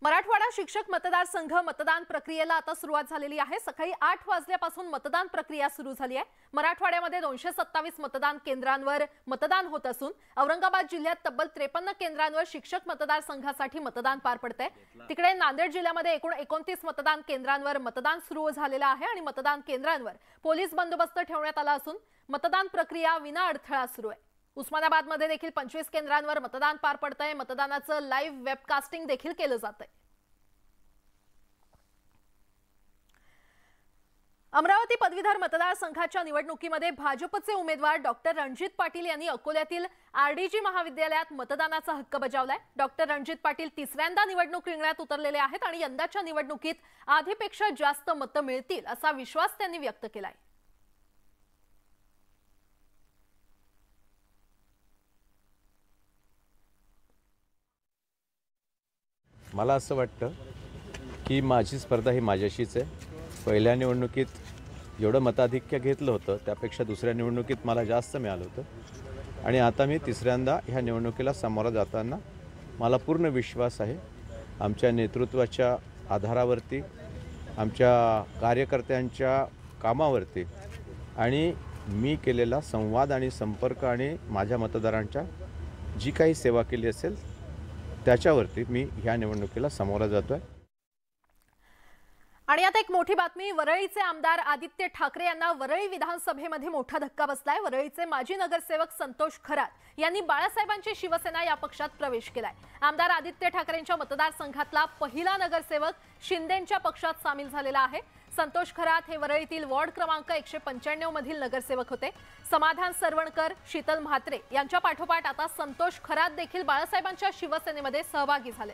मराठवाडा शिक्षक मतदारसंघ मतदान प्रक्रियेला आता सुरुवात झालेली आहे। सकाळी 8 वाजल्यापासून मतदान प्रक्रिया सुरू झाली आहे। मराठवाड्यामध्ये 227 मतदान केंद्रांवर मतदान होत असून औरंगाबाद जिल्ह्यात तब्बल 53 केंद्रांवर शिक्षक मतदारसंघासाठी मतदान पार पडतंय। तिकडे नांदेड जिल्ह्यामध्ये एकूण 29 मतदान केंद्रांवर मतदान सुरू झालेलं आहे आणि मतदान केंद्रांवर पोलीस बंदोबस्त ठेवण्यात आला असून मतदान प्रक्रिया विना अडथळा सुरू आहे। उस्मानाबादमध्ये देखील 25 केंद्रांवर मतदान पार पडतंय। मतदानाचं लाईव्ह वेबकास्टिंग देखील केलं जातंय। अमरावती पदवीधर मतदारसंघाच्या निवडणुकीमध्ये भाजपचे उमेदवार डॉक्टर रणजित पाटील यांनी अकोल्यातील आरडीजी महाविद्यालयात मतदानाचा हक्क बजावलाय। डॉक्टर रणजित पाटील तिसऱ्यांदा निवडणूक रिंगणात उतरलेले आहेत आणि यंदाच्या निवडणुकीत आधीपेक्षा जास्त मतं मिळतील असा विश्वास त्यांनी व्यक्त केलाय। मला असं वाटतं की माझी स्पर्धा ही माझ्याशीच आहे। पहिल्या निवडणुकीत जेवढं मताधिक्य घेतलं होतं त्यापेक्षा दुसऱ्या निवडणुकीत मला जास्त मिळालं होतं आणि आता मी तिसऱ्यांदा ह्या निवडणुकीला सामोरं जाताना मला पूर्ण विश्वास आहे आमच्या नेतृत्वाच्या आधारावरती, आमच्या कार्यकर्त्यांच्या कामावरती आणि मी केलेला संवाद आणि संपर्क आणि माझ्या मतदारांच्या जी काही सेवा केली असेल त्याच्यावरती मी ह्या निवडणुकीला सामोरा जातोय। आणि आता एक मोठी बातमी, वरळीचे आमदार आदित्य ठाकरे यांना वरळी विधानसभेमध्ये मोठा धक्का बसलाय। वरळीचे माजी नगरसेवक संतोष खरात यांनी बाळासाहेबांची शिवसेना या पक्षात प्रवेश केलाय। आमदार आदित्य ठाकरेंच्या मतदारसंघातला पहिला नगरसेवक शिंदेंच्या पक्षात सामील झालेला आहे। संतोष खरात हे वरळीतील वॉर्ड क्रमांक 195 मधील नगरसेवक होते। समाधान सरवणकर, शीतल म्हात्रे यांच्या पाठोपाठ आता संतोष खरात देखील बाळासाहेबांच्या शिवसेनेमध्ये सहभागी झाले।